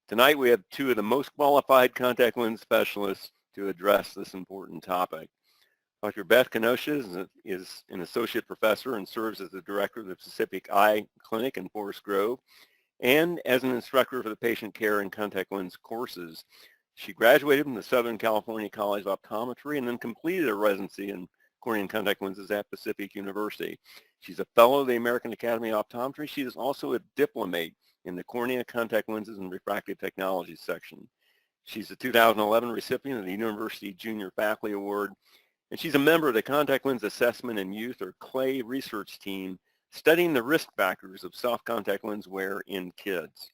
Tonight we have two of the most qualified contact lens specialists to address this important topic. Dr. Beth Kenosha is an associate professor and serves as the director of the Pacific Eye Clinic in Forest Grove and as an instructor for the patient care and contact lens courses. She graduated from the Southern California College of Optometry and then completed a residency in cornea and contact lenses at Pacific University. She's a fellow of the American Academy of Optometry. She is also a diplomate in the Cornea, Contact Lenses, and Refractive Technologies section. She's a 2011 recipient of the University Junior Faculty Award, and she's a member of the Contact Lens Assessment in Youth, or CLAY, research team studying the risk factors of soft contact lens wear in kids.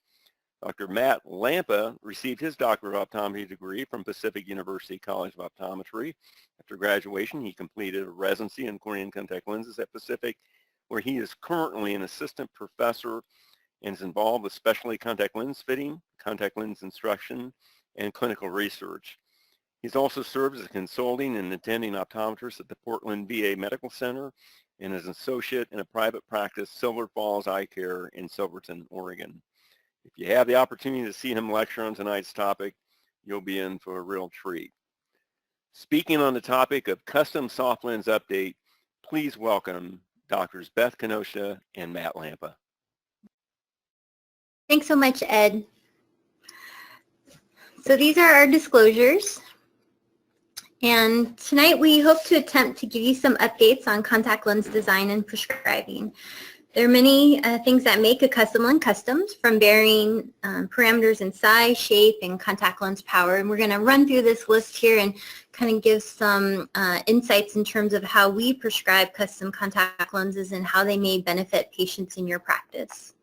Dr. Matt Lampa received his Doctor of Optometry degree from Pacific University College of Optometry. After graduation, he completed a residency in cornea and contact lenses at Pacific, where he is currently an assistant professor and is involved with specialty contact lens fitting, contact lens instruction, and clinical research. He's also served as a consulting and attending optometrist at the Portland VA Medical Center and as an associate in a private practice, Silver Falls Eye Care in Silverton, Oregon. If you have the opportunity to see him lecture on tonight's topic, you'll be in for a real treat. Speaking on the topic of custom soft lens update, please welcome Drs. Beth Kenosha and Matt Lampa. Thanks so much, Ed. So these are our disclosures. And tonight we hope to attempt to give you some updates on contact lens design and prescribing. There are many things that make a custom lens custom, from varying parameters in size, shape, and contact lens power. And we're going to run through this list here and kind of give some insights in terms of how we prescribe custom contact lenses and how they may benefit patients in your practice.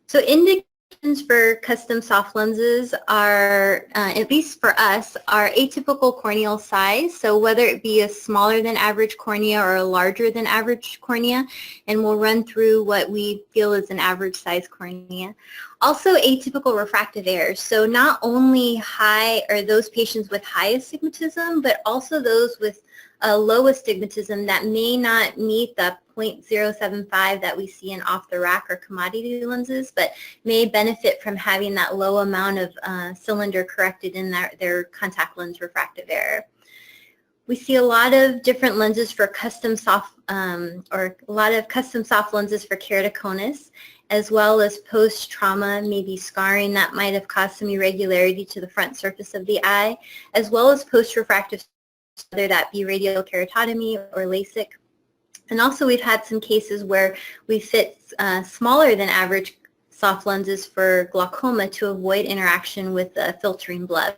So indications for custom soft lenses are, at least for us, are atypical corneal size. So whether it be a smaller than average cornea or a larger than average cornea, and we'll run through what we feel is an average size cornea. Also atypical refractive errors. So not only high or those patients with high astigmatism, but also those with a low astigmatism that may not meet the 0.075 that we see in off-the-rack or commodity lenses, but may benefit from having that low amount of cylinder corrected in their contact lens refractive error. We see a lot of different lenses for custom soft, or a lot of custom soft lenses for keratoconus, as well as post-trauma, maybe scarring that might have caused some irregularity to the front surface of the eye, as well as post-refractive, whether that be radial keratotomy or LASIK. And also we've had some cases where we fit smaller than average soft lenses for glaucoma to avoid interaction with filtering blood.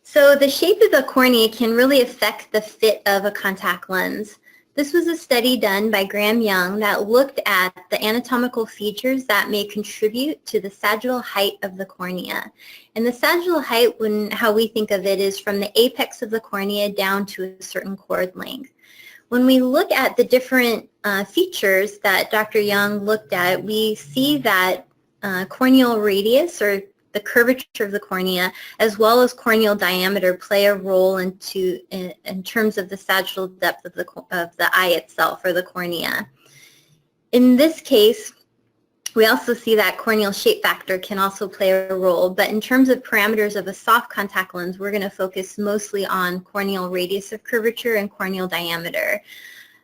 So the shape of the cornea can really affect the fit of a contact lens. This was a study done by Graham Young that looked at the anatomical features that may contribute to the sagittal height of the cornea. And the sagittal height, how we think of it, is from the apex of the cornea down to a certain chord length. When we look at the different features that Dr. Young looked at, we see that corneal radius, or the curvature of the cornea, as well as corneal diameter, play a role in terms of the sagittal depth of the eye itself, or the cornea. In this case, we also see that corneal shape factor can also play a role, but in terms of parameters of a soft contact lens, we're going to focus mostly on corneal radius of curvature and corneal diameter.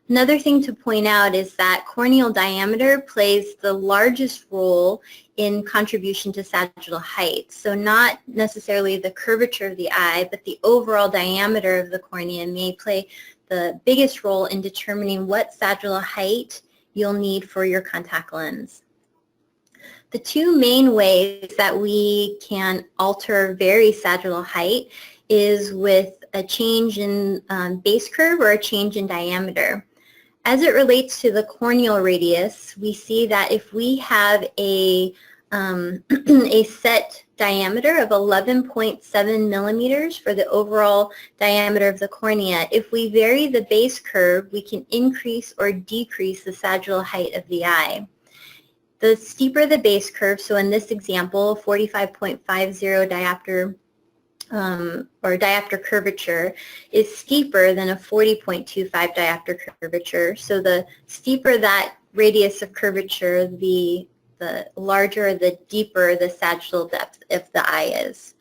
Another thing to point out is that corneal diameter plays the largest role in contribution to sagittal height. So not necessarily the curvature of the eye, but the overall diameter of the cornea may play the biggest role in determining what sagittal height you'll need for your contact lens. The two main ways that we can alter vary sagittal height is with a change in base curve or a change in diameter. As it relates to the corneal radius, we see that if we have a set diameter of 11.7 millimeters for the overall diameter of the cornea, if we vary the base curve, we can increase or decrease the sagittal height of the eye. The steeper the base curve, so in this example, 45.50 diopter or diopter curvature is steeper than a 40.25 diopter curvature. So the steeper that radius of curvature, the larger, the deeper the sagittal depth of the eye is.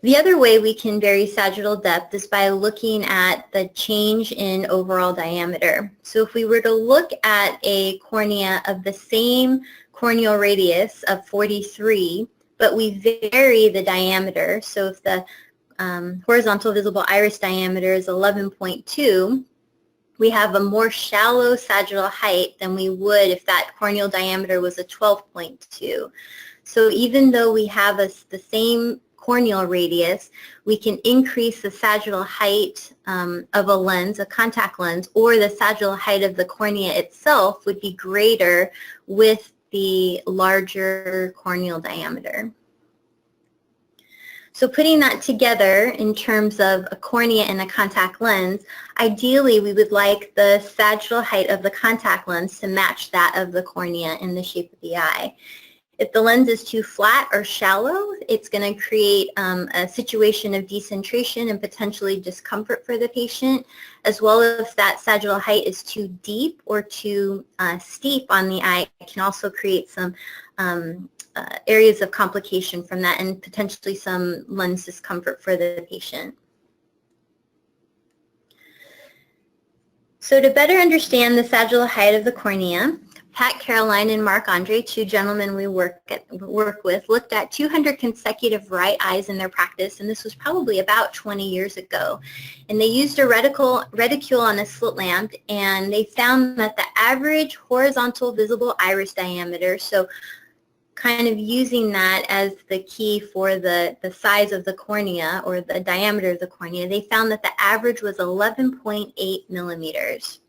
The other way we can vary sagittal depth is by looking at the change in overall diameter. So if we were to look at a cornea of the same corneal radius of 43, but we vary the diameter, so if the horizontal visible iris diameter is 11.2, we have a more shallow sagittal height than we would if that corneal diameter was a 12.2. So even though we have the same corneal radius, we can increase the sagittal height of a lens, a contact lens, or the sagittal height of the cornea itself would be greater with the larger corneal diameter. So putting that together in terms of a cornea and a contact lens, ideally we would like the sagittal height of the contact lens to match that of the cornea in the shape of the eye. If the lens is too flat or shallow, it's going to create a situation of decentration and potentially discomfort for the patient, as well as if that sagittal height is too deep or too steep on the eye. It can also create some areas of complication from that and potentially some lens discomfort for the patient. So to better understand the sagittal height of the cornea, Pat Caroline and Mark Andre, two gentlemen we work with, looked at 200 consecutive right eyes in their practice, and this was probably about 20 years ago. And they used a reticule on a slit lamp, and they found that the average horizontal visible iris diameter, so kind of using that as the key for the size of the cornea or the diameter of the cornea, they found that the average was 11.8 millimeters.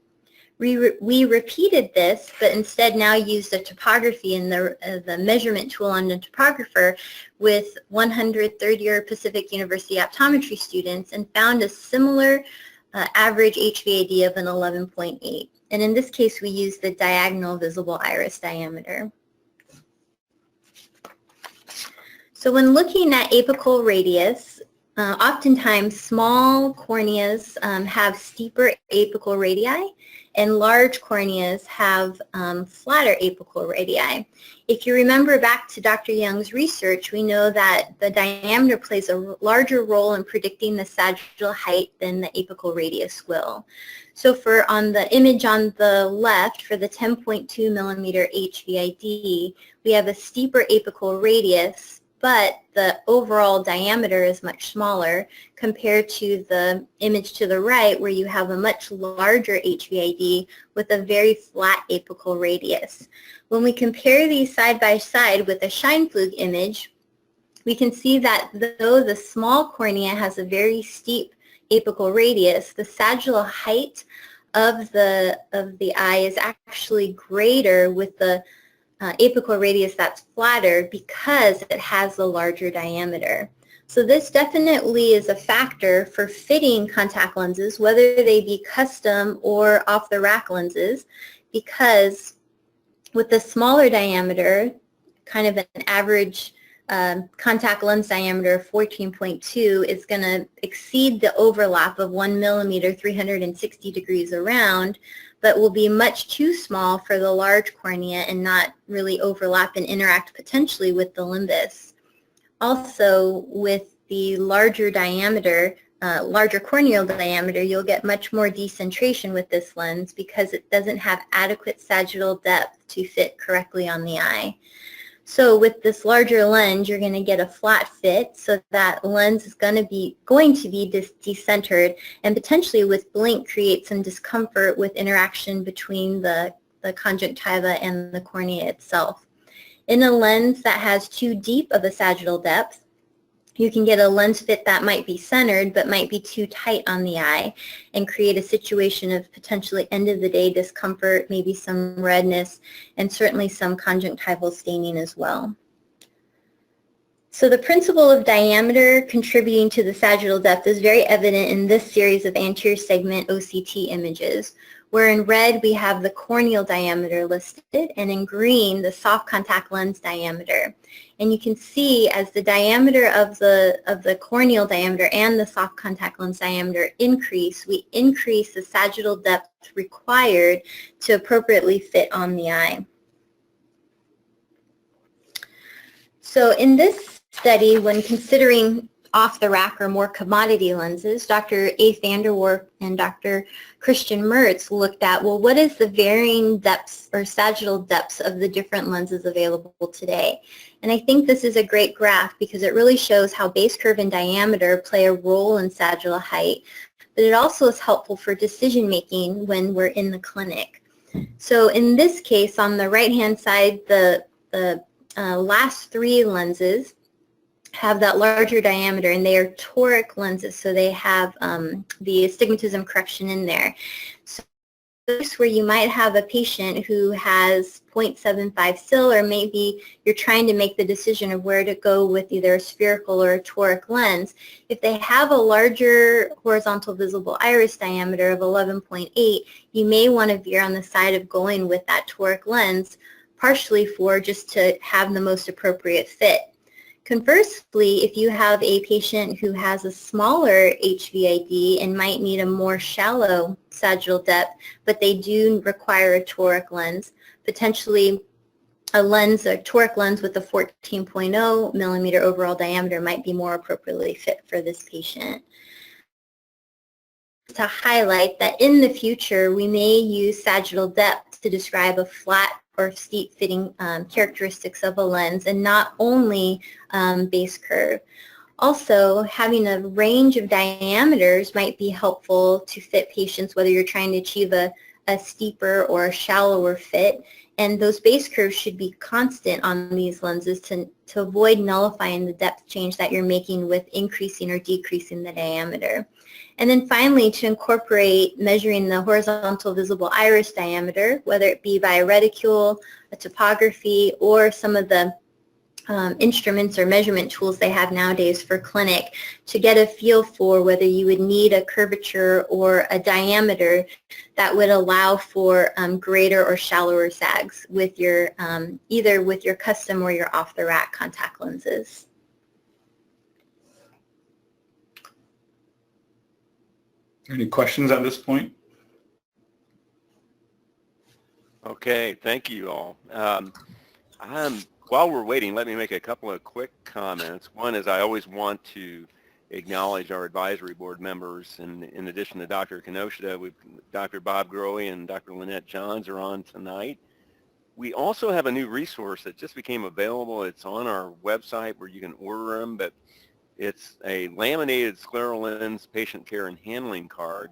We repeated this, but instead now used a topography in the measurement tool on the topographer with 100 third-year Pacific University optometry students and found a similar average HVAD of an 11.8. And in this case, we used the diagonal visible iris diameter. So when looking at apical radius, oftentimes small corneas have steeper apical radii, and large corneas have flatter apical radii. If you remember back to Dr. Young's research, we know that the diameter plays a larger role in predicting the sagittal height than the apical radius will. So on the image on the left, for the 10.2 millimeter HVID, we have a steeper apical radius, but the overall diameter is much smaller compared to the image to the right where you have a much larger HVID with a very flat apical radius. When we compare these side by side with a Scheinpflug image, we can see that though the small cornea has a very steep apical radius, the sagittal height of the eye is actually greater with the apical radius that's flatter because it has the larger diameter. So this definitely is a factor for fitting contact lenses, whether they be custom or off-the-rack lenses, because with the smaller diameter, kind of an average contact lens diameter of 14.2 is going to exceed the overlap of 1 millimeter 360 degrees around, but will be much too small for the large cornea and not really overlap and interact potentially with the limbus. Also, with the larger diameter, larger corneal diameter, you'll get much more decentration with this lens because it doesn't have adequate sagittal depth to fit correctly on the eye. So with this larger lens, you're going to get a flat fit, so that lens is going to be decentered, and potentially with blink create some discomfort with interaction between the conjunctiva and the cornea itself. In a lens that has too deep of a sagittal depth, you can get a lens fit that might be centered but might be too tight on the eye and create a situation of potentially end-of-the-day discomfort, maybe some redness, and certainly some conjunctival staining as well. So the principle of diameter contributing to the sagittal depth is very evident in this series of anterior segment OCT images, where in red we have the corneal diameter listed, and in green the soft contact lens diameter. And you can see as the diameter of the corneal diameter and the soft contact lens diameter increase, we increase the sagittal depth required to appropriately fit on the eye. So in this study, when considering off-the-rack or more commodity lenses, Dr. A. Vanderwerp and Dr. Christian Mertz looked at, well, what is the varying depths or sagittal depths of the different lenses available today? And I think this is a great graph because it really shows how base curve and diameter play a role in sagittal height, but it also is helpful for decision making when we're in the clinic. So in this case, on the right-hand side, the last three lenses have that larger diameter, and they are toric lenses, so they have the astigmatism correction in there. So this where you might have a patient who has 0.75 SIL, or maybe you're trying to make the decision of where to go with either a spherical or a toric lens. If they have a larger horizontal visible iris diameter of 11.8, you may want to veer on the side of going with that toric lens, partially for just to have the most appropriate fit. Conversely, if you have a patient who has a smaller HVID and might need a more shallow sagittal depth, but they do require a toric lens, potentially a toric lens with a 14.0 millimeter overall diameter might be more appropriately fit for this patient. To highlight that in the future, we may use sagittal depth to describe a flat or steep fitting characteristics of a lens, and not only base curve. Also, having a range of diameters might be helpful to fit patients, whether you're trying to achieve a steeper or a shallower fit. And those base curves should be constant on these lenses to avoid nullifying the depth change that you're making with increasing or decreasing the diameter. And then finally, to incorporate measuring the horizontal visible iris diameter, whether it be by a reticule, a topography, or some of the instruments or measurement tools they have nowadays for clinic, to get a feel for whether you would need a curvature or a diameter that would allow for greater or shallower sags with your either with your custom or your off-the-rack contact lenses. Any questions at this point? Okay, thank you all. While we're waiting, let me make a couple of quick comments. One is I always want to acknowledge our advisory board members, and in addition to Dr. Kinoshita, Dr. Bob Grohe and Dr. Lynette Johns are on tonight. We also have a new resource that just became available. It's on our website where you can order them, but it's a laminated scleral lens patient care and handling card,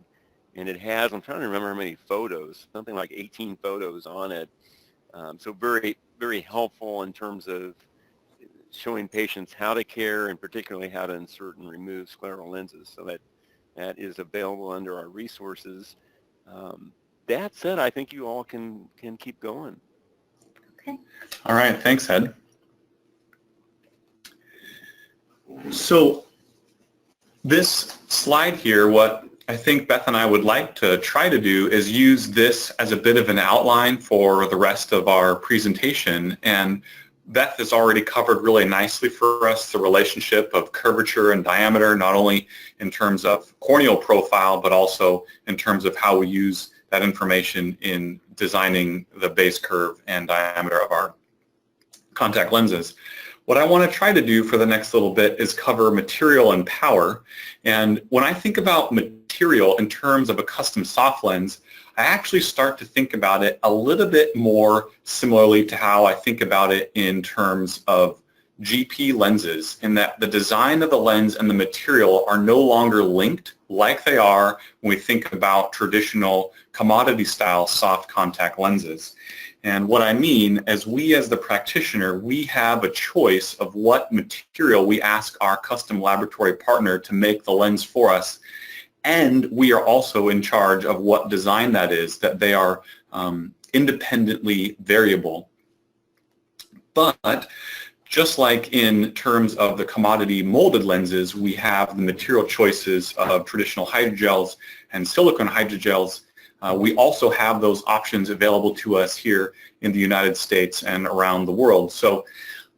and it has, I'm trying to remember how many photos, something like 18 photos on it. So very, very helpful in terms of showing patients how to care, and particularly how to insert and remove scleral lenses. So that is available under our resources. That said, I think you all can keep going. Okay. All right, thanks, Ed. So this slide here, what I think Beth and I would like to try to do is use this as a bit of an outline for the rest of our presentation. And Beth has already covered really nicely for us the relationship of curvature and diameter, not only in terms of corneal profile, but also in terms of how we use that information in designing the base curve and diameter of our contact lenses. What I want to try to do for the next little bit is cover material and power. And when I think about material in terms of a custom soft lens, I actually start to think about it a little bit more similarly to how I think about it in terms of GP lenses, in that the design of the lens and the material are no longer linked like they are when we think about traditional commodity style soft contact lenses. And what I mean is, we as the practitioner, we have a choice of what material we ask our custom laboratory partner to make the lens for us. And we are also in charge of what design that is, that they are independently variable. But just like in terms of the commodity molded lenses, we have the material choices of traditional hydrogels and silicone hydrogels. we also have those options available to us here in the United States and around the world. So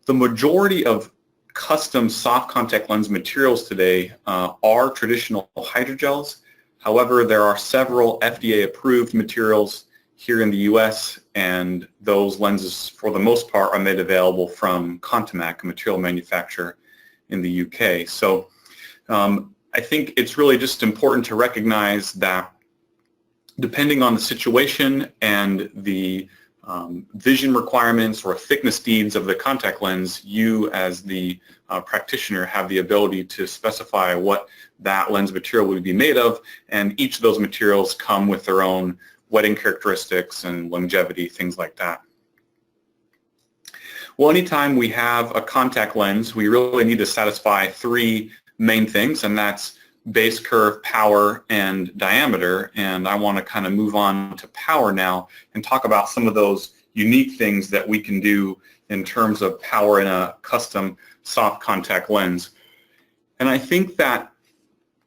the majority of custom soft contact lens materials today are traditional hydrogels. However, there are several FDA-approved materials here in the U.S., and those lenses, for the most part, are made available from Contimac, a material manufacturer in the UK. So I think it's really just important to recognize that depending on the situation and the vision requirements or thickness needs of the contact lens, you as the practitioner have the ability to specify what that lens material would be made of, and each of those materials come with their own wetting characteristics and longevity, things like that. Well, anytime we have a contact lens, we really need to satisfy three main things, and that's base curve, power, and diameter. And I want to kind of move on to power now and talk about some of those unique things that we can do in terms of power in a custom soft contact lens. And I think that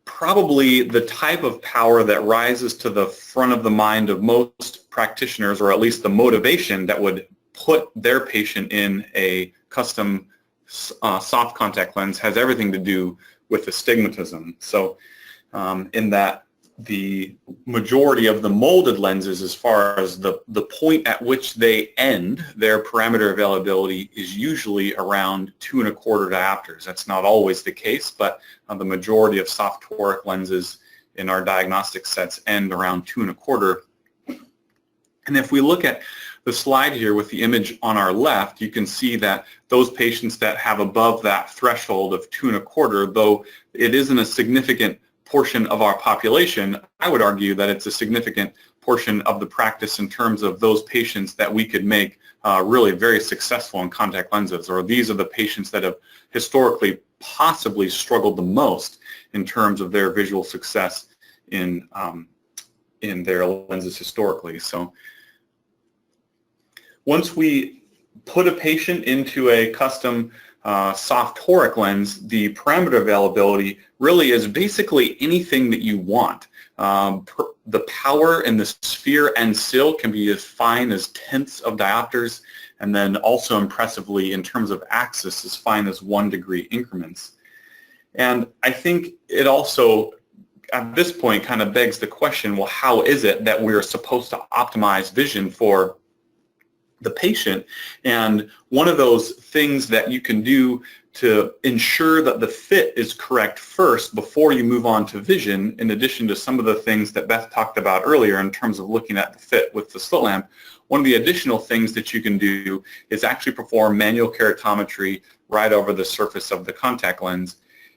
probably the type of power that rises to the front of the mind of most practitioners, or at least the motivation that would put their patient in a custom soft contact lens, has everything to do with astigmatism. So in that the majority of the molded lenses, as far as the point at which they end their parameter availability, is usually around 2 1/4 diopters. That's not always the case, but the majority of soft toric lenses in our diagnostic sets end around 2 1/4. And if we look at the slide here with the image on our left, you can see that those patients that have above that threshold of 2 1/4, though it isn't a significant portion of our population, I would argue that it's a significant portion of the practice in terms of those patients that we could make really very successful in contact lenses, or these are the patients that have historically possibly struggled the most in terms of their visual success in their lenses historically. So once we put a patient into a custom soft toric lens, the parameter availability really is basically anything that you want. The power in the sphere and sill can be as fine as tenths of diopters, and then also impressively in terms of axis as fine as 1 degree increments. And I think it also at this point kind of begs the question, well, how is it that we're supposed to optimize vision for the patient? And one of those things that you can do to ensure that the fit is correct first before you move on to vision, in addition to some of the things that Beth talked about earlier in terms of looking at the fit with the slit lamp, one of the additional things that you can do is actually perform manual keratometry right over the surface of the contact lens.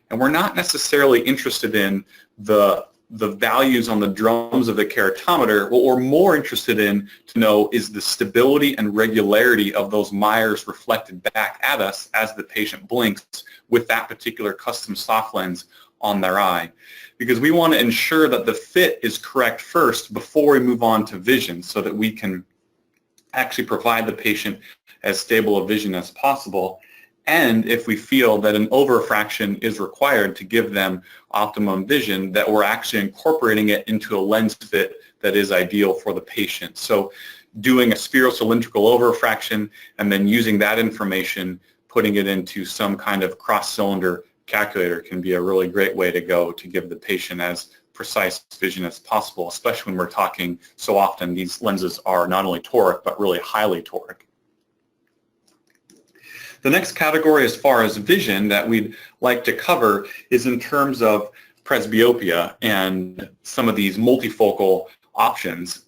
And we're not necessarily interested in the values on the drums of the keratometer. What we're more interested in to know is the stability and regularity of those mires reflected back at us as the patient blinks with that particular custom soft lens on their eye. Because we want to ensure that the fit is correct first before we move on to vision, so that we can actually provide the patient as stable a vision as possible. And if we feel that an overfraction is required to give them optimum vision, that we're actually incorporating it into a lens fit that is ideal for the patient. So doing a spherocylindrical overfraction and then using that information, putting it into some kind of cross-cylinder calculator can be a really great way to go to give the patient as precise vision as possible, especially when we're talking so often these lenses are not only toric but really highly toric. The next category as far as vision that we'd like to cover is in terms of presbyopia and some of these multifocal options.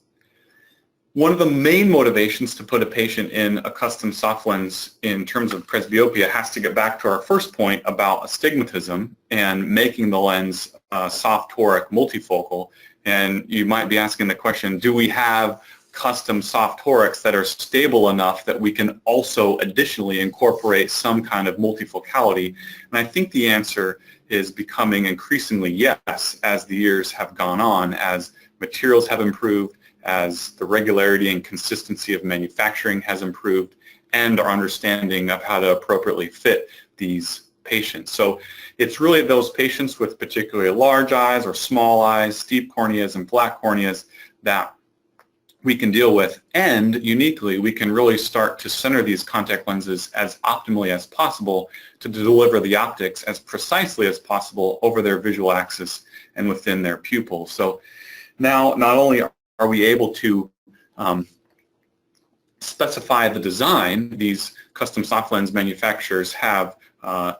One of the main motivations to put a patient in a custom soft lens in terms of presbyopia has to get back to our first point about astigmatism and making the lens soft toric multifocal. And you might be asking the question, do we have custom soft torics that are stable enough that we can also additionally incorporate some kind of multifocality? And I think the answer is becoming increasingly yes as the years have gone on, as materials have improved, as the regularity and consistency of manufacturing has improved, and our understanding of how to appropriately fit these patients. So it's really those patients with particularly large eyes or small eyes, steep corneas and flat corneas that we can deal with, and uniquely we can really start to center these contact lenses as optimally as possible to deliver the optics as precisely as possible over their visual axis and within their pupil. So now not only are we able to specify the design, these custom soft lens manufacturers have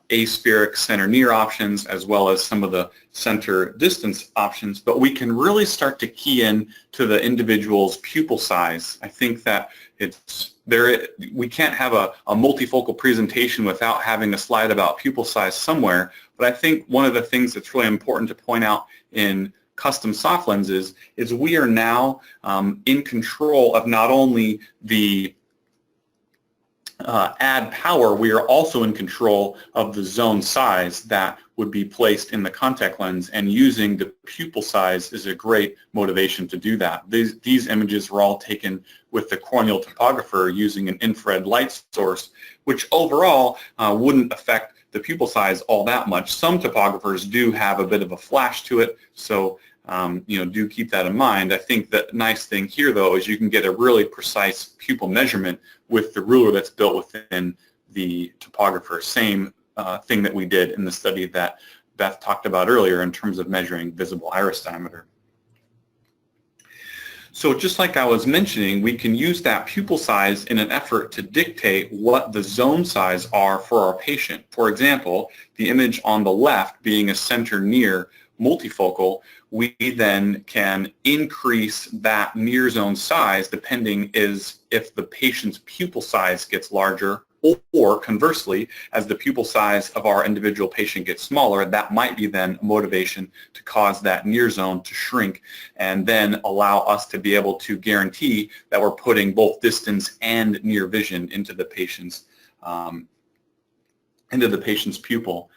aspheric center near options as well as some of the center distance options, but we can really start to key in to the individual's pupil size. I think that we can't have a multifocal presentation without having a slide about pupil size somewhere, but I think one of the things that's really important to point out in custom soft lenses is we are now in control of not only the add power, we are also in control of the zone size that would be placed in the contact lens, and using the pupil size is a great motivation to do that. These images were all taken with the corneal topographer using an infrared light source, which overall wouldn't affect the pupil size all that much. Some topographers do have a bit of a flash to it, so do keep that in mind. I think the nice thing here, though, is you can get a really precise pupil measurement with the ruler that's built within the topographer. Same thing that we did in the study that Beth talked about earlier in terms of measuring visible iris diameter. So just like I was mentioning, we can use that pupil size in an effort to dictate what the zone size are for our patient. For example, the image on the left being a center near multifocal, we then can increase that near zone size depending if the patient's pupil size gets larger, or conversely, as the pupil size of our individual patient gets smaller, that might be then a motivation to cause that near zone to shrink and then allow us to be able to guarantee that we're putting both distance and near vision into the patient's pupil.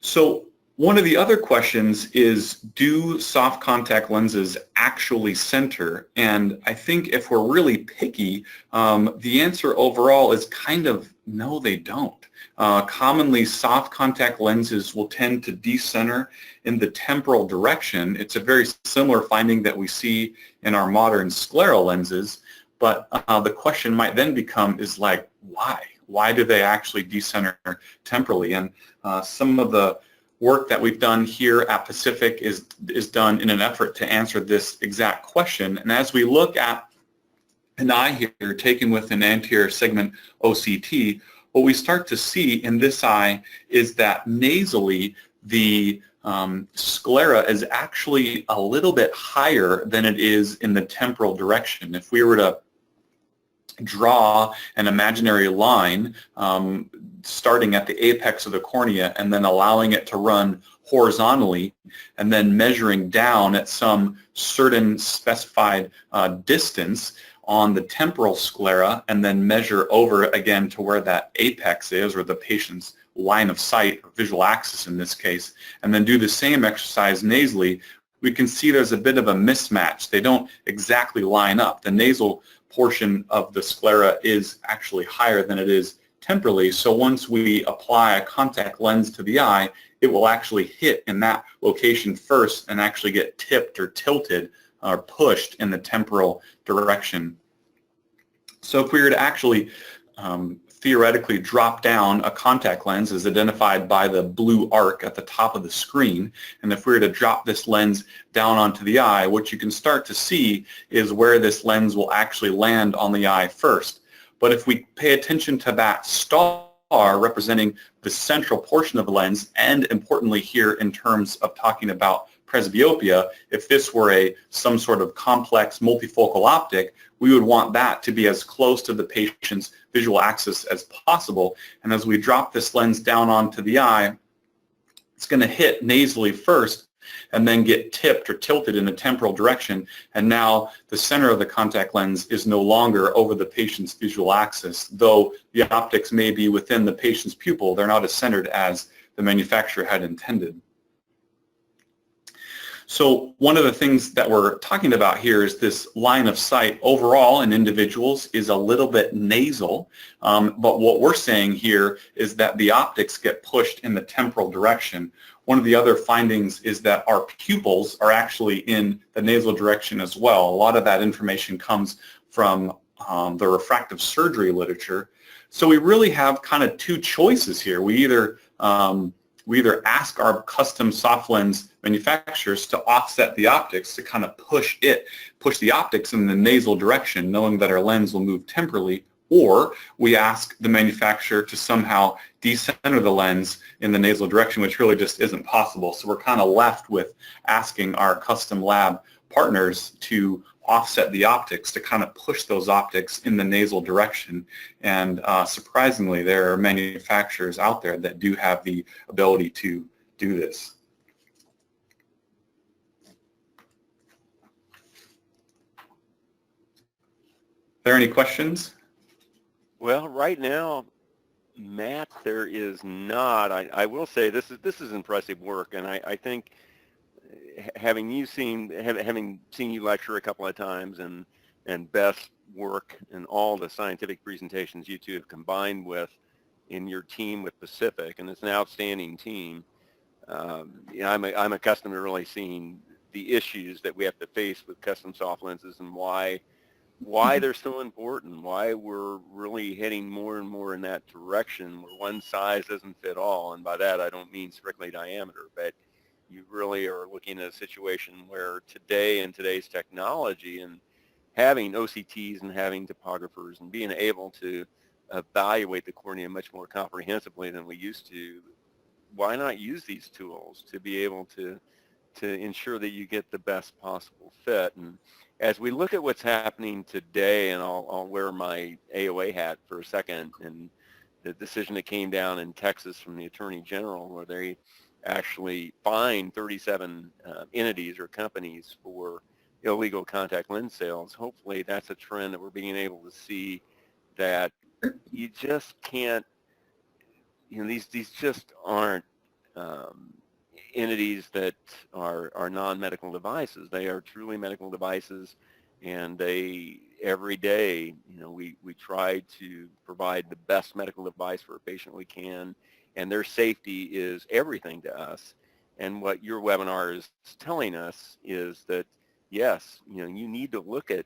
So one of the other questions is, do soft contact lenses actually center? And I think if we're really picky, the answer overall is kind of no, they don't. Commonly, soft contact lenses will tend to decenter in the temporal direction. It's a very similar finding that we see in our modern scleral lenses, but the question might then become is like, why? Why do they actually decenter temporally? And some of the work that we've done here at Pacific is done in an effort to answer this exact question. And as we look at an eye here taken with an anterior segment OCT, what we start to see in this eye is that nasally the sclera is actually a little bit higher than it is in the temporal direction. If we were to draw an imaginary line starting at the apex of the cornea and then allowing it to run horizontally and then measuring down at some certain specified distance on the temporal sclera and then measure over again to where that apex is, or the patient's line of sight, or visual axis in this case, and then do the same exercise nasally, we can see there's a bit of a mismatch. They don't exactly line up. The nasal portion of the sclera is actually higher than it is temporally, so once we apply a contact lens to the eye, it will actually hit in that location first and actually get tipped or tilted or pushed in the temporal direction. So if we were to actually theoretically drop down a contact lens as identified by the blue arc at the top of the screen, and if we were to drop this lens down onto the eye, what you can start to see is where this lens will actually land on the eye first. But if we pay attention to that star representing the central portion of the lens, and importantly here in terms of talking about presbyopia, if this were some sort of complex multifocal optic, we would want that to be as close to the patient's visual axis as possible. And as we drop this lens down onto the eye, it's going to hit nasally first and then get tipped or tilted in a temporal direction. And now the center of the contact lens is no longer over the patient's visual axis. Though the optics may be within the patient's pupil, they're not as centered as the manufacturer had intended. So one of the things that we're talking about here is this line of sight overall in individuals is a little bit nasal, but what we're saying here is that the optics get pushed in the temporal direction. one of the other findings is that our pupils are actually in the nasal direction as well. A lot of that information comes from the refractive surgery literature. So we really have kind of two choices here. We either ask our custom soft lens manufacturers to offset the optics, to kind of push the optics in the nasal direction, knowing that our lens will move temporally, or we ask the manufacturer to somehow decenter the lens in the nasal direction, which really just isn't possible. So we're kind of left with asking our custom lab partners to offset the optics, to kind of push those optics in the nasal direction. And surprisingly, there are manufacturers out there that do have the ability to do this. Are there any questions? Well, right now, Matt, there is not. I will say this is impressive work, and I think having seen you lecture a couple of times, and Beth's work and all the scientific presentations you two have combined with in your team with Pacific, and it's an outstanding team. I'm accustomed to really seeing the issues that we have to face with custom soft lenses and why they're so important, why we're really heading more and more in that direction where one size doesn't fit all. And by that, I don't mean strictly diameter, but you really are looking at a situation where today, in today's technology, and having OCTs and having topographers and being able to evaluate the cornea much more comprehensively than we used to, why not use these tools to be able to ensure that you get the best possible fit? And as we look at what's happening today, and I'll wear my AOA hat for a second, and the decision that came down in Texas from the Attorney General, where they actually fined 37 entities or companies for illegal contact lens sales. Hopefully that's a trend that we're being able to see, that you just can't, these just aren't entities that are non-medical devices. They are truly medical devices, and they, every day, we try to provide the best medical device for a patient we can, and their safety is everything to us. And what your webinar is telling us is that, yes, you need to look at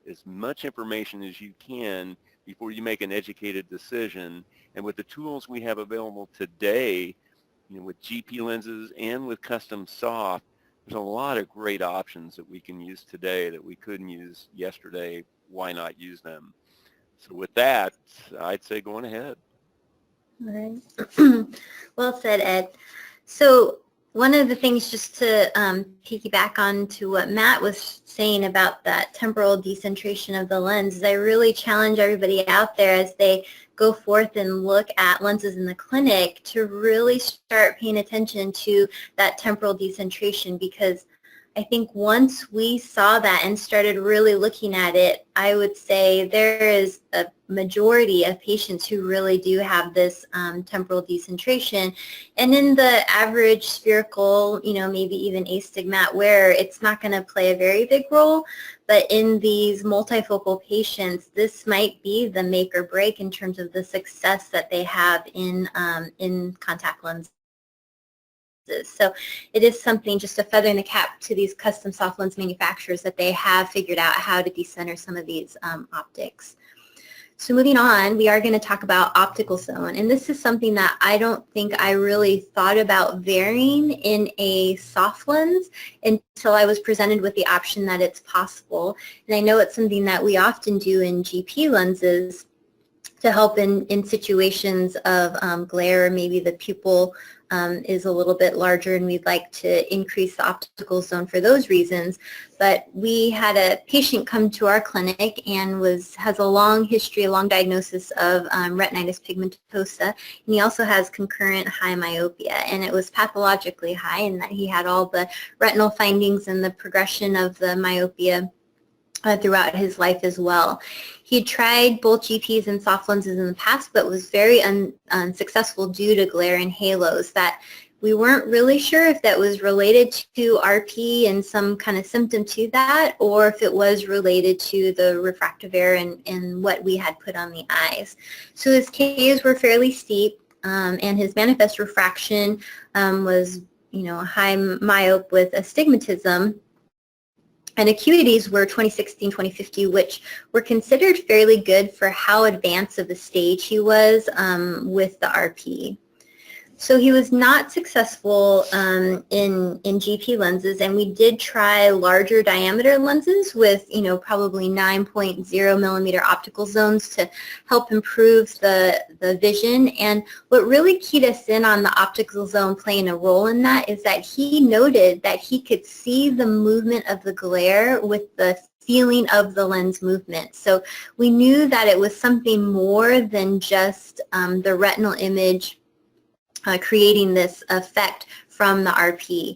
as much information as you can before you make an educated decision. And with the tools we have available today, with GP lenses and with custom soft, there's a lot of great options that we can use today that we couldn't use yesterday. Why not use them? So with that, I'd say go on ahead. All right. Well said, Ed. So one of the things, just to piggyback on to what Matt was saying about that temporal decentration of the lens, is I really challenge everybody out there as they go forth and look at lenses in the clinic to really start paying attention to that temporal decentration, because I think once we saw that and started really looking at it, I would say there is a majority of patients who really do have this temporal decentration. And in the average spherical, maybe even astigmat wearer, it's not going to play a very big role. But in these multifocal patients, this might be the make or break in terms of the success that they have in contact lenses. So it is something, just a feather in the cap to these custom soft lens manufacturers, that they have figured out how to decenter some of these optics. So moving on, we are going to talk about optical zone, and this is something that I don't think I really thought about varying in a soft lens until I was presented with the option that it's possible. And I know it's something that we often do in GP lenses to help in situations of glare, or maybe the pupil is a little bit larger and we'd like to increase the optical zone for those reasons. But we had a patient come to our clinic and has a long history, a long diagnosis of retinitis pigmentosa, and he also has concurrent high myopia, and it was pathologically high in that he had all the retinal findings and the progression of the myopia throughout his life as well. He had tried both GPs and soft lenses in the past, but was very unsuccessful due to glare and halos, that we weren't really sure if that was related to RP and some kind of symptom to that, or if it was related to the refractive error and what we had put on the eyes. So his Ks were fairly steep, and his manifest refraction was high myope with astigmatism. And acuities were 2016, 2050, which were considered fairly good for how advanced of a stage he was with the RP. So he was not successful in GP lenses, and we did try larger diameter lenses with, probably 9.0 millimeter optical zones to help improve the vision. And what really keyed us in on the optical zone playing a role in that is that he noted that he could see the movement of the glare with the feeling of the lens movement. So we knew that it was something more than just the retinal image creating this effect from the RP.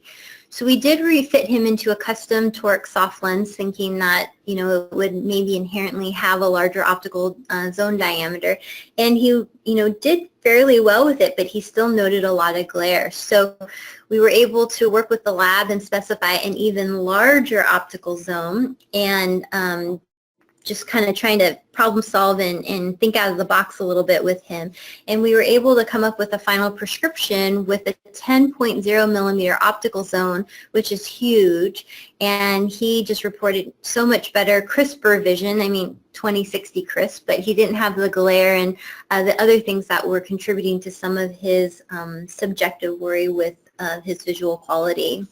So we did refit him into a custom toric soft lens, thinking that, it would maybe inherently have a larger optical zone diameter. And he, did fairly well with it, but he still noted a lot of glare. So we were able to work with the lab and specify an even larger optical zone, and just kind of trying to problem solve and think out of the box a little bit with him. And we were able to come up with a final prescription with a 10.0 millimeter optical zone, which is huge. And he just reported so much better, crisper vision. 20/60 crisp, but he didn't have the glare and the other things that were contributing to some of his subjective worry with his visual quality.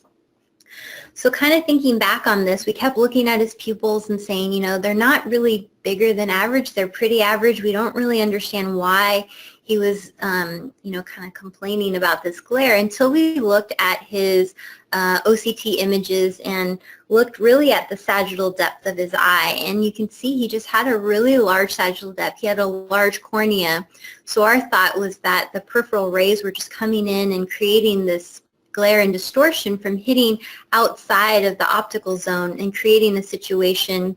So kind of thinking back on this, we kept looking at his pupils and saying, they're not really bigger than average. They're pretty average. We don't really understand why he was, kind of complaining about this glare until we looked at his OCT images and looked really at the sagittal depth of his eye. And you can see he just had a really large sagittal depth. He had a large cornea. So our thought was that the peripheral rays were just coming in and creating this glare and distortion from hitting outside of the optical zone and creating a situation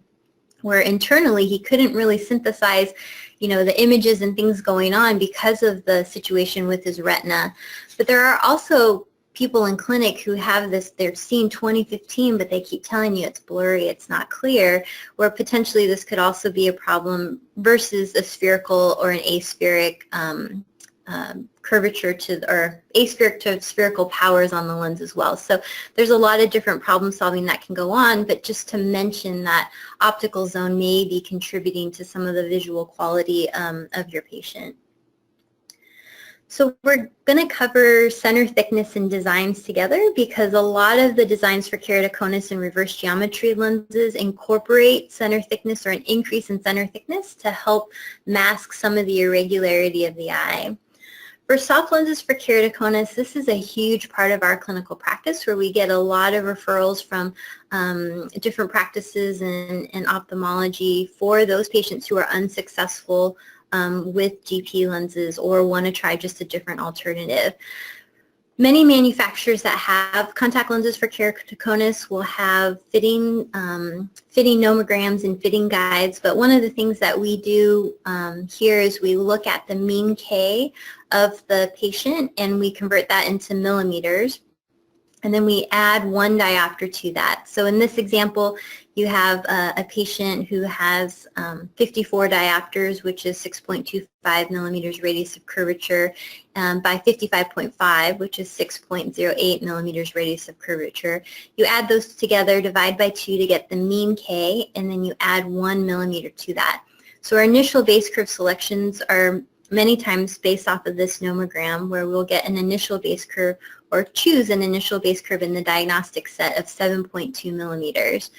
where internally he couldn't really synthesize, the images and things going on because of the situation with his retina. But there are also people in clinic who have this, they're seeing 20/15, but they keep telling you it's blurry, it's not clear, where potentially this could also be a problem versus a spherical or an aspheric curvature or aspheric to spherical powers on the lens as well. So there's a lot of different problem solving that can go on, but just to mention that optical zone may be contributing to some of the visual quality of your patient. So we're going to cover center thickness and designs together because a lot of the designs for keratoconus and reverse geometry lenses incorporate center thickness or an increase in center thickness to help mask some of the irregularity of the eye. For soft lenses for keratoconus, this is a huge part of our clinical practice where we get a lot of referrals from different practices in ophthalmology for those patients who are unsuccessful with GP lenses or want to try just a different alternative. Many manufacturers that have contact lenses for keratoconus will have fitting nomograms and fitting guides, but one of the things that we do here is we look at the mean K of the patient and we convert that into millimeters, and then we add 1 diopter to that. So in this example, you have a patient who has 54 diopters, which is 6.25 millimeters radius of curvature, by 55.5, which is 6.08 millimeters radius of curvature. You add those together, divide by 2 to get the mean K, and then you add 1 millimeter to that. So our initial base curve selections are many times based off of this nomogram, where we'll get an initial base curve or choose an initial base curve in the diagnostic set of 7.2 millimeters.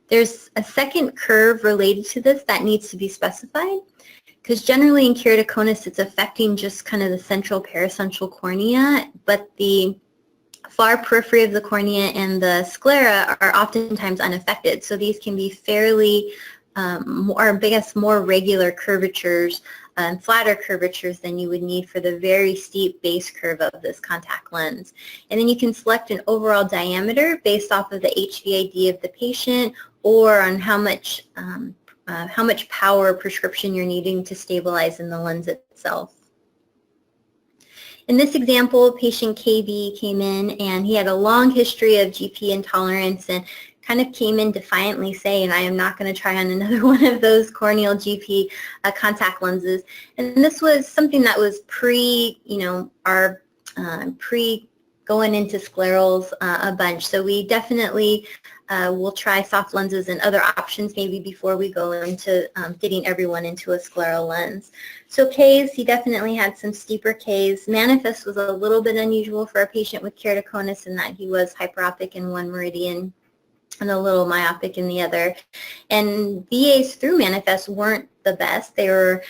There's a second curve related to this that needs to be specified, because generally in keratoconus it's affecting just kind of the central paracentral cornea, but the far periphery of the cornea and the sclera are oftentimes unaffected. So these can be fairly more regular curvatures and flatter curvatures than you would need for the very steep base curve of this contact lens. And then you can select an overall diameter based off of the HVID of the patient or on how much power prescription you're needing to stabilize in the lens itself. In this example, patient KB came in and he had a long history of GP intolerance and kind of came in defiantly saying, I am not going to try on another one of those corneal GP contact lenses. And this was something that was pre going into sclerals a bunch. So we definitely will try soft lenses and other options maybe before we go into fitting everyone into a scleral lens. So K's, he definitely had some steeper K's. Manifest was a little bit unusual for a patient with keratoconus in that he was hyperopic in one meridian and a little myopic in the other. And VAs through Manifest weren't the best. They were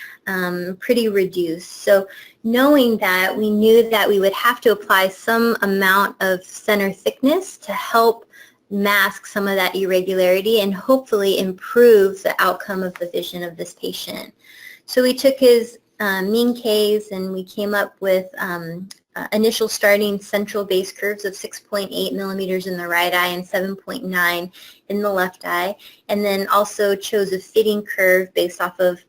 pretty reduced. So knowing that, we knew that we would have to apply some amount of center thickness to help mask some of that irregularity and hopefully improve the outcome of the vision of this patient. So we took his mean Ks and we came up with initial starting central base curves of 6.8 millimeters in the right eye and 7.9 in the left eye, and then also chose a fitting curve based off of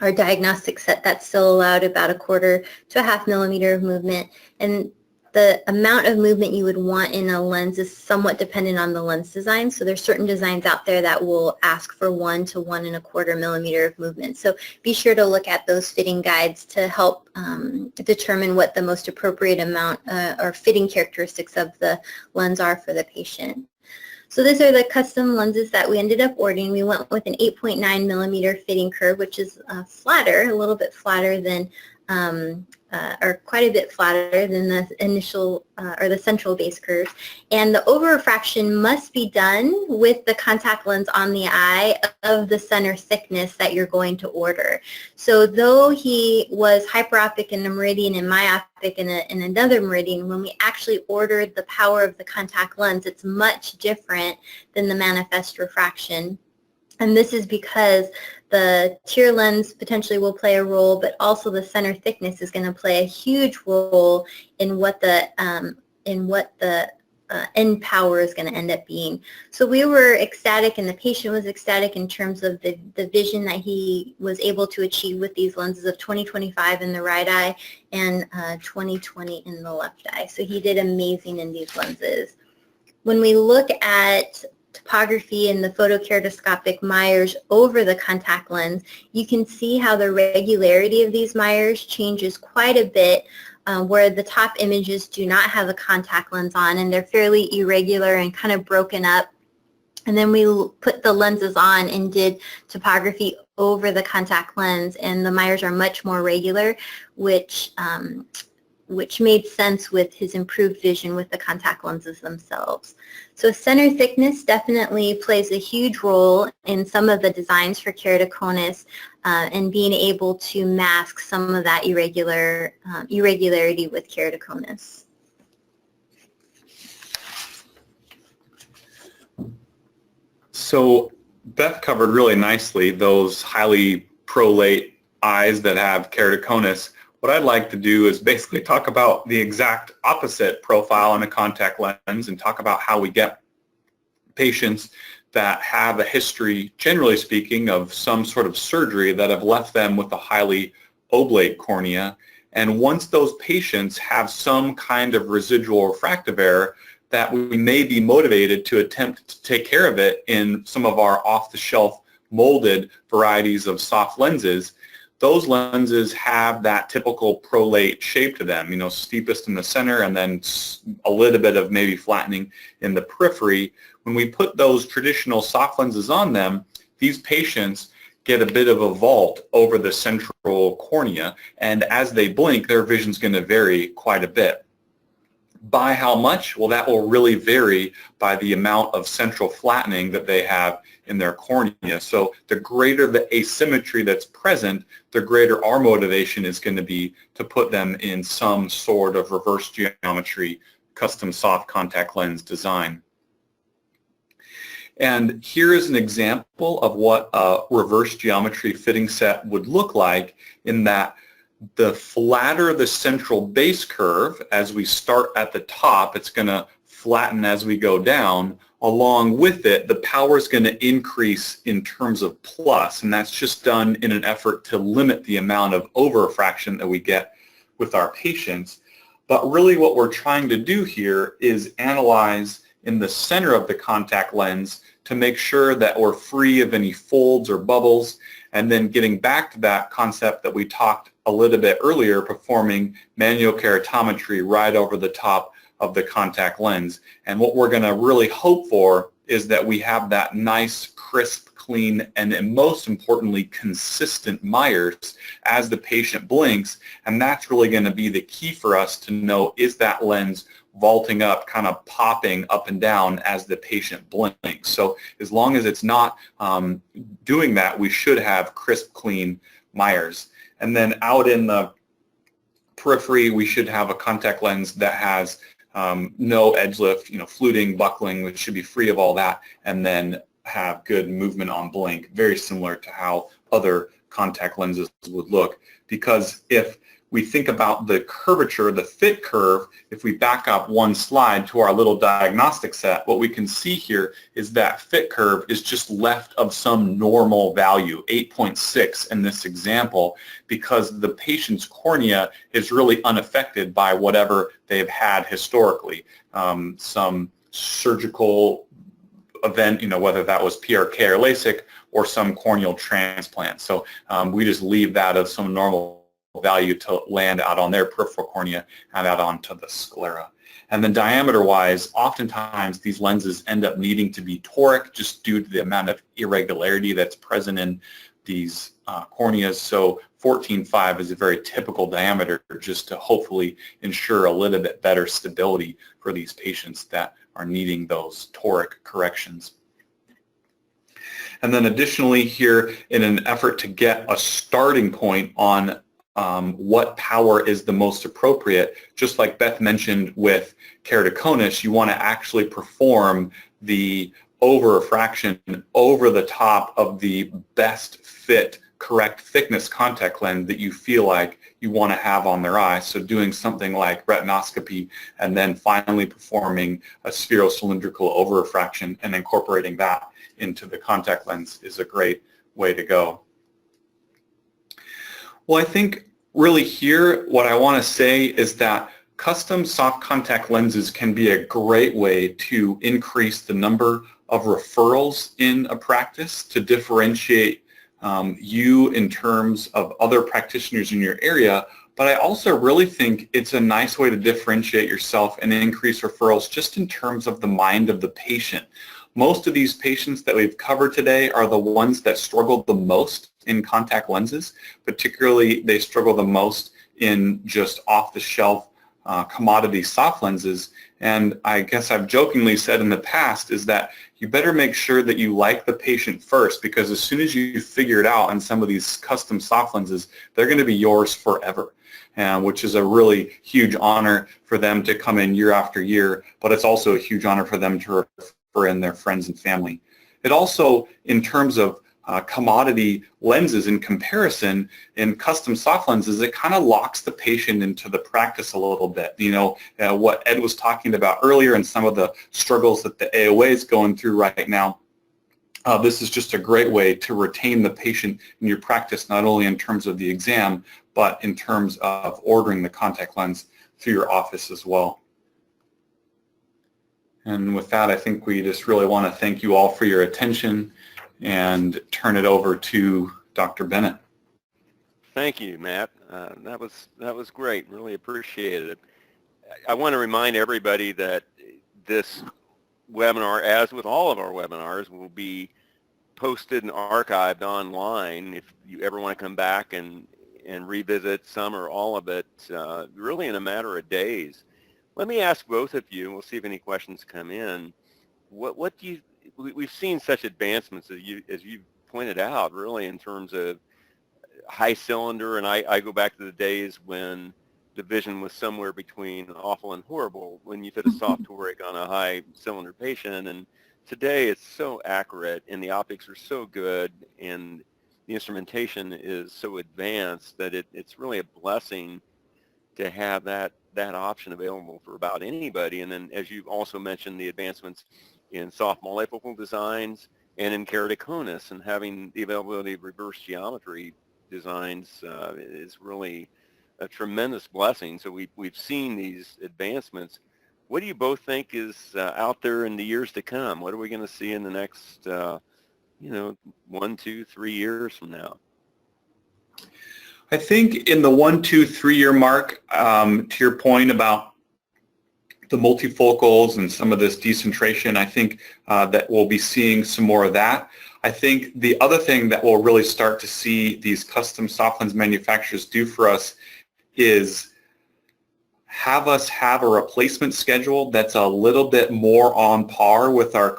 our diagnostic set that still allowed about 1/4 to 1/2 millimeter of movement. And the amount of movement you would want in a lens is somewhat dependent on the lens design. So there's certain designs out there that will ask for 1 to 1 1/4 millimeter of movement. So be sure to look at those fitting guides to help determine what the most appropriate amount or fitting characteristics of the lens are for the patient. So these are the custom lenses that we ended up ordering. We went with an 8.9 millimeter fitting curve, which is flatter, a little bit flatter than or quite a bit flatter than the initial or the central base curves. And the over-refraction must be done with the contact lens on the eye of the center thickness that you're going to order. So though he was hyperopic in a meridian and myopic in another meridian, when we actually ordered the power of the contact lens, it's much different than the manifest refraction. And this is because the tear lens potentially will play a role, but also the center thickness is going to play a huge role in what the end power is going to end up being. So we were ecstatic and the patient was ecstatic in terms of the vision that he was able to achieve with these lenses of 20/25 in the right eye and 20/20 in the left eye. So he did amazing in these lenses. When we look at topography and the photokeratoscopic mires over the contact lens, you can see how the regularity of these mires changes quite a bit, where the top images do not have a contact lens on and they're fairly irregular and kind of broken up. And then we put the lenses on and did topography over the contact lens, and the mires are much more regular, which made sense with his improved vision with the contact lenses themselves. So center thickness definitely plays a huge role in some of the designs for keratoconus and being able to mask some of that irregularity with keratoconus. So Beth covered really nicely those highly prolate eyes that have keratoconus. What I'd like to do is basically talk about the exact opposite profile in a contact lens and talk about how we get patients that have a history, generally speaking, of some sort of surgery that have left them with a highly oblate cornea. And once those patients have some kind of residual refractive error, that we may be motivated to attempt to take care of it in some of our off-the-shelf molded varieties of soft lenses. Those lenses have that typical prolate shape to them, steepest in the center and then a little bit of maybe flattening in the periphery. When we put those traditional soft lenses on them, these patients get a bit of a vault over the central cornea, and as they blink, their vision's going to vary quite a bit. By how much? Well, that will really vary by the amount of central flattening that they have in their cornea. So the greater the asymmetry that's present, the greater our motivation is going to be to put them in some sort of reverse geometry, custom soft contact lens design. And here is an example of what a reverse geometry fitting set would look like, in that the flatter the central base curve, as we start at the top, it's going to flatten as we go down. Along with it, the power is going to increase in terms of plus, and that's just done in an effort to limit the amount of over-refraction that we get with our patients. But really what we're trying to do here is analyze in the center of the contact lens to make sure that we're free of any folds or bubbles, and then getting back to that concept that we talked a little bit earlier, performing manual keratometry right over the top of the contact lens. And what we're going to really hope for is that we have that nice, crisp, clean, and most importantly, consistent Myers as the patient blinks. And that's really going to be the key for us to know, is that lens vaulting up, kind of popping up and down as the patient blinks. So as long as it's not doing that, we should have crisp, clean Myers. And then out in the periphery, we should have a contact lens that has no edge lift, fluting, buckling, which should be free of all that, and then have good movement on blink, very similar to how other contact lenses would look. Because if we think about the curvature, the fit curve, if we back up one slide to our little diagnostic set, what we can see here is that fit curve is just left of some normal value, 8.6 in this example, because the patient's cornea is really unaffected by whatever they've had historically. Some surgical event, whether that was PRK or LASIK or some corneal transplant. So we just leave that of some normal value to land out on their peripheral cornea and out onto the sclera. And then diameter-wise, oftentimes these lenses end up needing to be toric just due to the amount of irregularity that's present in these corneas. So 14.5 is a very typical diameter just to hopefully ensure a little bit better stability for these patients that are needing those toric corrections. And then additionally here, in an effort to get a starting point on what power is the most appropriate, just like Beth mentioned with keratoconus, you want to actually perform the over-refraction over the top of the best fit, correct thickness contact lens that you feel like you want to have on their eye. So doing something like retinoscopy and then finally performing a spherocylindrical over-refraction and incorporating that into the contact lens is a great way to go. Well, I think really here what I want to say is that custom soft contact lenses can be a great way to increase the number of referrals in a practice, to differentiate you in terms of other practitioners in your area. But I also really think it's a nice way to differentiate yourself and increase referrals just in terms of the mind of the patient. Most of these patients that we've covered today are the ones that struggle the most in contact lenses. Particularly, they struggle the most in just off-the-shelf commodity soft lenses. And I guess I've jokingly said in the past is that you better make sure that you like the patient first, because as soon as you figure it out on some of these custom soft lenses, they're going to be yours forever. Which is a really huge honor for them to come in year after year, but it's also a huge honor for them to refer in their friends and family. It also, in terms of commodity lenses in comparison, in custom soft lenses, it kind of locks the patient into the practice a little bit. What Ed was talking about earlier and some of the struggles that the AOA is going through right now, this is just a great way to retain the patient in your practice, not only in terms of the exam, but in terms of ordering the contact lens through your office as well. And with that, I think we just really want to thank you all for your attention and turn it over to Dr. Bennett. Thank you, Matt. That was great. Really appreciated it. I want to remind everybody that this webinar, as with all of our webinars, will be posted and archived online if you ever want to come back and revisit some or all of it, really in a matter of days. Let me ask both of you, and we'll see if any questions come in. What do you? We've seen such advancements as you pointed out, really, in terms of high cylinder, and I go back to the days when the vision was somewhere between awful and horrible when you fit a soft toric on a high cylinder patient, and today it's so accurate and the optics are so good and the instrumentation is so advanced that it's really a blessing to have that option available for about anybody. And then, as you've also mentioned, the advancements in soft multifocal designs and in keratoconus, and having the availability of reverse geometry designs is really a tremendous blessing. So we've seen these advancements. What do you both think is out there in the years to come? What are we going to see in the next 1, 2, 3 years from now? I think in the 1, 2, 3 year mark, to your point about the multifocals and some of this decentration. I think that we'll be seeing some more of that. I think the other thing that we'll really start to see these custom soft lens manufacturers do for us is have us have a replacement schedule that's a little bit more on par with our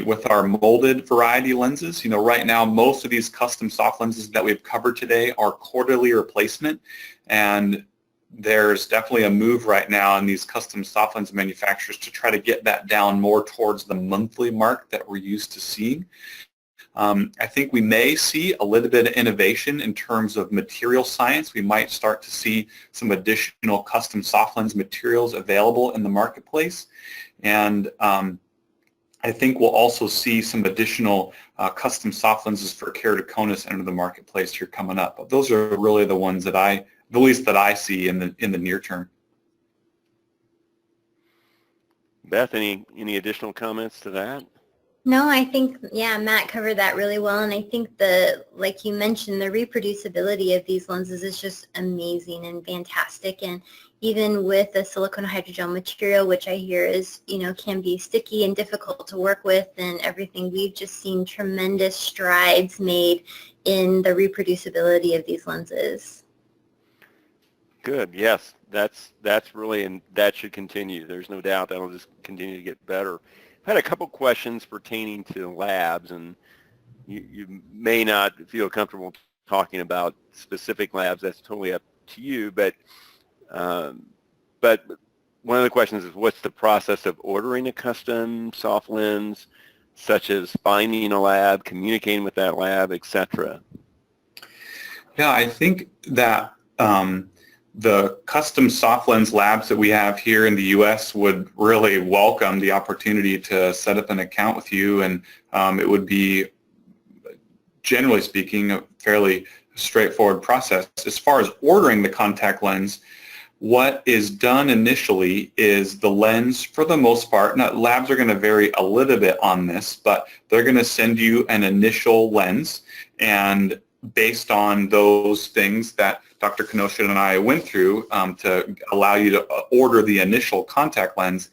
with our molded variety lenses. You know, right now, most of these custom soft lenses that we've covered today are quarterly replacement, and there's definitely a move right now in these custom soft lens manufacturers to try to get that down more towards the monthly mark that we're used to seeing. I think we may see a little bit of innovation in terms of material science. We might start to see some additional custom soft lens materials available in the marketplace. And I think we'll also see some additional custom soft lenses for keratoconus enter the marketplace here coming up. But those are really the ones that the least that I see in the near term. Beth, any additional comments to that? No, I think, yeah, Matt covered that really well. And I think like you mentioned, the reproducibility of these lenses is just amazing and fantastic. And even with the silicone hydrogel material, which I hear is, can be sticky and difficult to work with and everything, we've just seen tremendous strides made in the reproducibility of these lenses. Good. Yes, that's really, and that should continue. There's no doubt that'll just continue to get better. I had a couple questions pertaining to labs, and you may not feel comfortable talking about specific labs. That's totally up to you. But one of the questions is, what's the process of ordering a custom soft lens, such as finding a lab, communicating with that lab, etc.? Yeah, I think that the custom soft lens labs that we have here in the U.S. would really welcome the opportunity to set up an account with you, and it would be, generally speaking, a fairly straightforward process. As far as ordering the contact lens, what is done initially is the lens, for the most part, now labs are going to vary a little bit on this, but they're going to send you an initial lens, and based on those things that Dr. Kenosha and I went through to allow you to order the initial contact lens.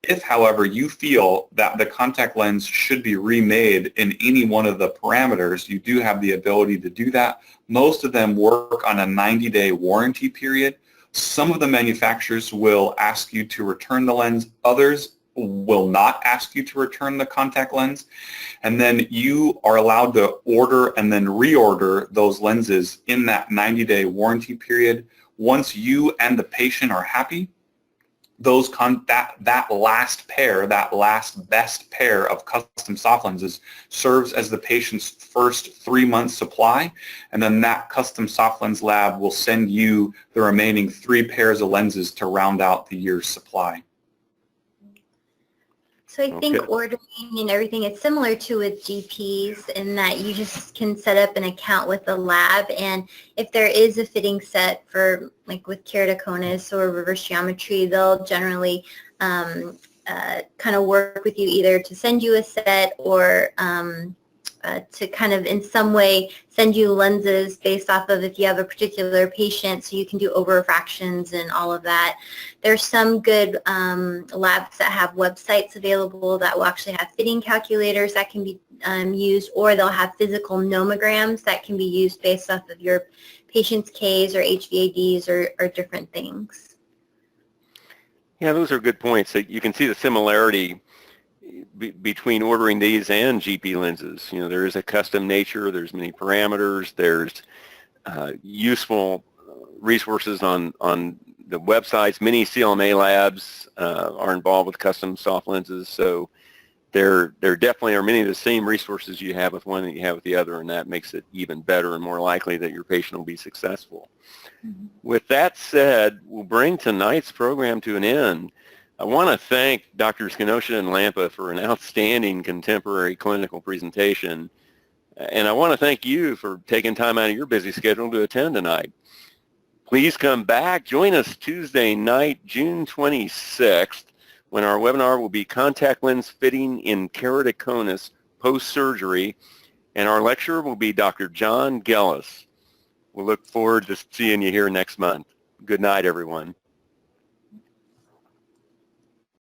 If, however, you feel that the contact lens should be remade in any one of the parameters, you do have the ability to do that. Most of them work on a 90-day warranty period. Some of the manufacturers will ask you to return the lens. Others will not ask you to return the contact lens, and then you are allowed to order and then reorder those lenses in that 90-day warranty period. Once you and the patient are happy, that last best pair of custom soft lenses serves as the patient's first 3-month supply, and then that custom soft lens lab will send you the remaining 3 pairs of lenses to round out the year's supply. So I think ordering and everything is similar to with GPs in that you just can set up an account with the lab, and if there is a fitting set for, like with keratoconus or reverse geometry, they'll generally kind of work with you either to send you a set or to kind of in some way send you lenses based off of if you have a particular patient, so you can do over refractions and all of that. There's some good labs that have websites available that will actually have fitting calculators that can be used, or they'll have physical nomograms that can be used based off of your patient's Ks or HVADs or different things. Yeah, those are good points. You can see the similarity between ordering these and GP lenses. There is a custom nature, there's many parameters, there's useful resources on the websites. Many CLMA labs are involved with custom soft lenses, so there definitely are many of the same resources you have with one that you have with the other, and that makes it even better and more likely that your patient will be successful. Mm-hmm. With that said, we'll bring tonight's program to an end. I want to thank Drs. Kenosha and Lampa for an outstanding contemporary clinical presentation, and I want to thank you for taking time out of your busy schedule to attend tonight. Please come back. Join us Tuesday night, June 26th, when our webinar will be Contact Lens Fitting in Keratoconus Post-Surgery, and our lecturer will be Dr. John Gellis. We'll look forward to seeing you here next month. Good night, everyone.